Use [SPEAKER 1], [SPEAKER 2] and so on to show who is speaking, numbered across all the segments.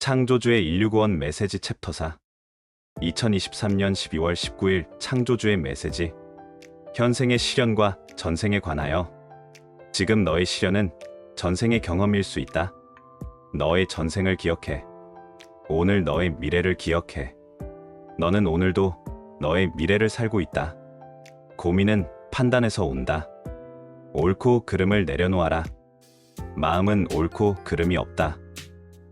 [SPEAKER 1] 창조주의 인류구원 메시지 챕터 4 2023년 12월 19일 창조주의 메시지 현생의 시련과 전생에 관하여 지금 너의 시련은 전생의 경험일 수 있다. 너의 전생을 기억해. 오늘 너의 미래를 기억해. 너는 오늘도 너의 미래를 살고 있다. 고민은 판단에서 온다. 옳고 그름을 내려놓아라. 마음은 옳고 그름이 없다.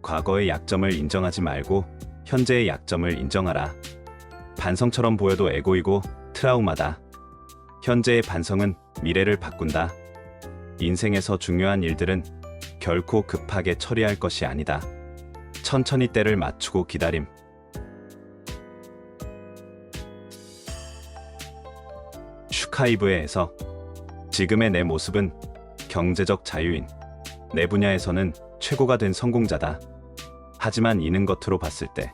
[SPEAKER 1] 과거의 약점을 인정하지 말고 현재의 약점을 인정하라. 반성처럼 보여도 에고이고 트라우마다. 현재의 반성은 미래를 바꾼다. 인생에서 중요한 일들은 결코 급하게 처리할 것이 아니다. 천천히 때를 맞추고 기다림. 슈카이브에서 지금의 내 모습은 경제적 자유인 내 분야에서는 최고가 된 성공자다. 하지만 이는 겉으로 봤을 때,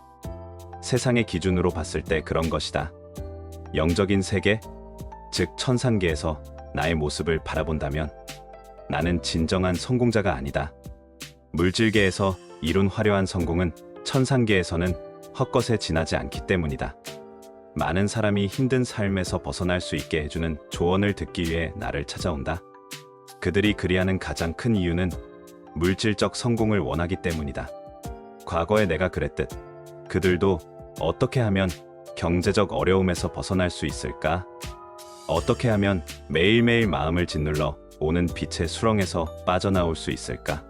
[SPEAKER 1] 세상의 기준으로 봤을 때 그런 것이다. 영적인 세계, 즉 천상계에서 나의 모습을 바라본다면 나는 진정한 성공자가 아니다. 물질계에서 이룬 화려한 성공은 천상계에서는 헛것에 지나지 않기 때문이다. 많은 사람이 힘든 삶에서 벗어날 수 있게 해주는 조언을 듣기 위해 나를 찾아온다. 그들이 그리하는 가장 큰 이유는 물질적 성공을 원하기 때문이다. 과거에 내가 그랬듯 그들도 어떻게 하면 경제적 어려움에서 벗어날 수 있을까? 어떻게 하면 매일매일 마음을 짓눌러 오는 빛의 수렁에서 빠져나올 수 있을까?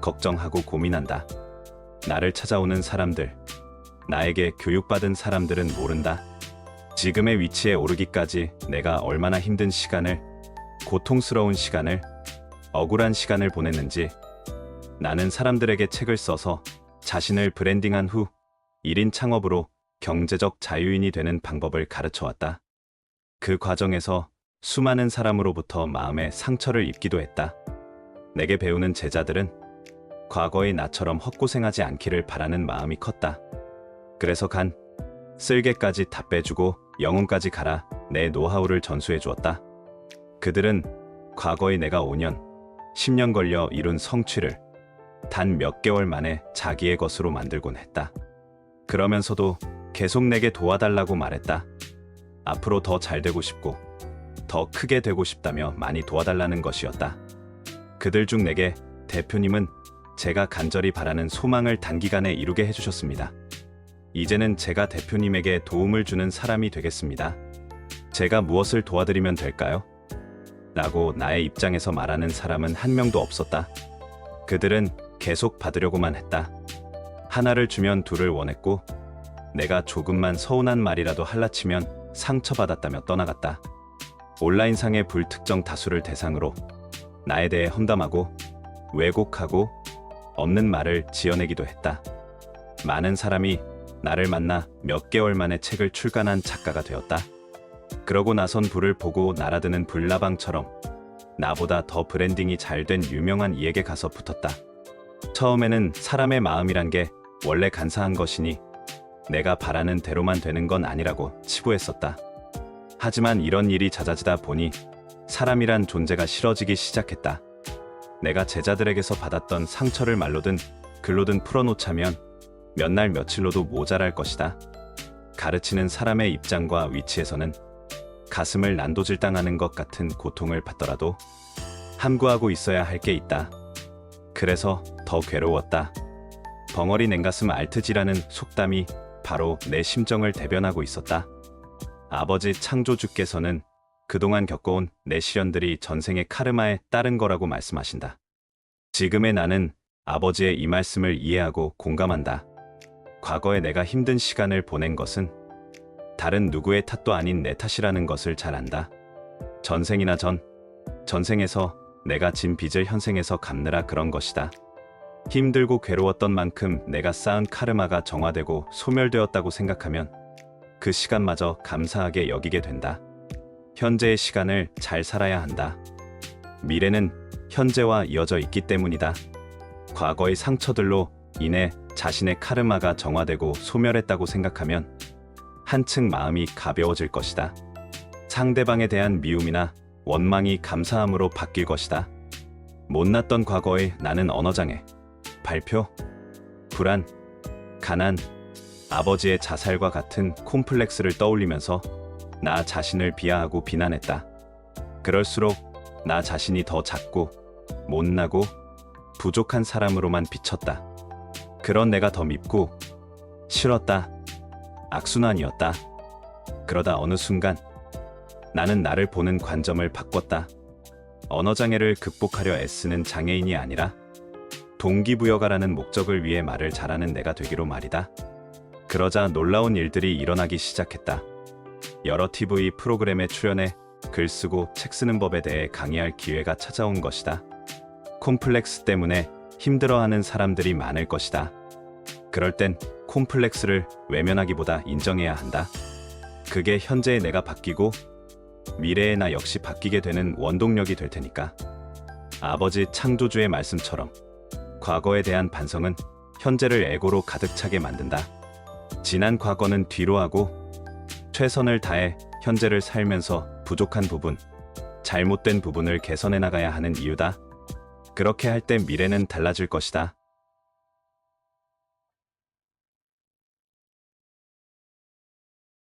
[SPEAKER 1] 걱정하고 고민한다. 나를 찾아오는 사람들, 나에게 교육받은 사람들은 모른다. 지금의 위치에 오르기까지 내가 얼마나 힘든 시간을, 고통스러운 시간을, 억울한 시간을 보냈는지. 나는 사람들에게 책을 써서 자신을 브랜딩한 후 1인 창업으로 경제적 자유인이 되는 방법을 가르쳐왔다. 그 과정에서 수많은 사람으로부터 마음의 상처를 입기도 했다. 내게 배우는 제자들은 과거의 나처럼 헛고생하지 않기를 바라는 마음이 컸다. 그래서 쓸개까지 다 빼주고 영혼까지 갈아 내 노하우를 전수해 주었다. 그들은 과거의 내가 5년, 10년 걸려 이룬 성취를 단 몇 개월 만에 자기의 것으로 만들곤 했다. 그러면서도 계속 내게 도와달라고 말했다. 앞으로 더 잘 되고 싶고 더 크게 되고 싶다며 많이 도와달라는 것이었다. 그들 중 내게 대표님은 제가 간절히 바라는 소망을 단기간에 이루게 해주셨습니다. 이제는 제가 대표님에게 도움을 주는 사람이 되겠습니다. 제가 무엇을 도와드리면 될까요? 라고 나의 입장에서 말하는 사람은 한 명도 없었다. 그들은 계속 받으려고만 했다. 하나를 주면 둘을 원했고 내가 조금만 서운한 말이라도 할라치면 상처받았다며 떠나갔다. 온라인상의 불특정 다수를 대상으로 나에 대해 험담하고 왜곡하고 없는 말을 지어내기도 했다. 많은 사람이 나를 만나 몇 개월 만에 책을 출간한 작가가 되었다. 그러고 나선 불을 보고 날아드는 불나방처럼 나보다 더 브랜딩이 잘 된 유명한 이에게 가서 붙었다. 처음에는 사람의 마음이란 게 원래 간사한 것이니 내가 바라는 대로만 되는 건 아니라고 치부했었다. 하지만 이런 일이 잦아지다 보니 사람이란 존재가 싫어지기 시작했다. 내가 제자들에게서 받았던 상처를 말로든 글로든 풀어놓자면 몇 날 며칠로도 모자랄 것이다. 가르치는 사람의 입장과 위치에서는 가슴을 난도질당하는 것 같은 고통을 받더라도 함구하고 있어야 할 게 있다. 그래서 더 괴로웠다. 벙어리 냉가슴 알트지라는 속담이 바로 내 심정을 대변하고 있었다. 아버지 창조주께서는 그동안 겪어온 내 시련들이 전생의 카르마에 따른 거라고 말씀하신다. 지금의 나는 아버지의 이 말씀을 이해하고 공감한다. 과거에 내가 힘든 시간을 보낸 것은 다른 누구의 탓도 아닌 내 탓이라는 것을 잘 안다. 전생이나 전생에서 내가 진 빚을 현생에서 갚느라 그런 것이다. 힘들고 괴로웠던 만큼 내가 쌓은 카르마가 정화되고 소멸되었다고 생각하면 그 시간마저 감사하게 여기게 된다. 현재의 시간을 잘 살아야 한다. 미래는 현재와 이어져 있기 때문이다. 과거의 상처들로 인해 자신의 카르마가 정화되고 소멸했다고 생각하면 한층 마음이 가벼워질 것이다. 상대방에 대한 미움이나 원망이 감사함으로 바뀔 것이다. 못났던 과거의 나는 언어장애, 발표, 불안, 가난, 아버지의 자살과 같은 콤플렉스를 떠올리면서 나 자신을 비하하고 비난했다. 그럴수록 나 자신이 더 작고 못나고 부족한 사람으로만 비쳤다. 그런 내가 더 밉고 싫었다. 악순환이었다. 그러다 어느 순간 나는 나를 보는 관점을 바꿨다. 언어장애를 극복하려 애쓰는 장애인이 아니라 동기부여가라는 목적을 위해 말을 잘하는 내가 되기로 말이다. 그러자 놀라운 일들이 일어나기 시작했다. 여러 TV 프로그램에 출연해 글 쓰고 책 쓰는 법에 대해 강의할 기회가 찾아온 것이다. 콤플렉스 때문에 힘들어하는 사람들이 많을 것이다. 그럴 땐 콤플렉스를 외면하기보다 인정해야 한다. 그게 현재의 내가 바뀌고 미래의 나 역시 바뀌게 되는 원동력이 될 테니까. 아버지 창조주의 말씀처럼 과거에 대한 반성은 현재를 애고로 가득 차게 만든다. 지난 과거는 뒤로 하고 최선을 다해 현재를 살면서 부족한 부분, 잘못된 부분을 개선해 나가야 하는 이유다. 그렇게 할 때 미래는 달라질 것이다.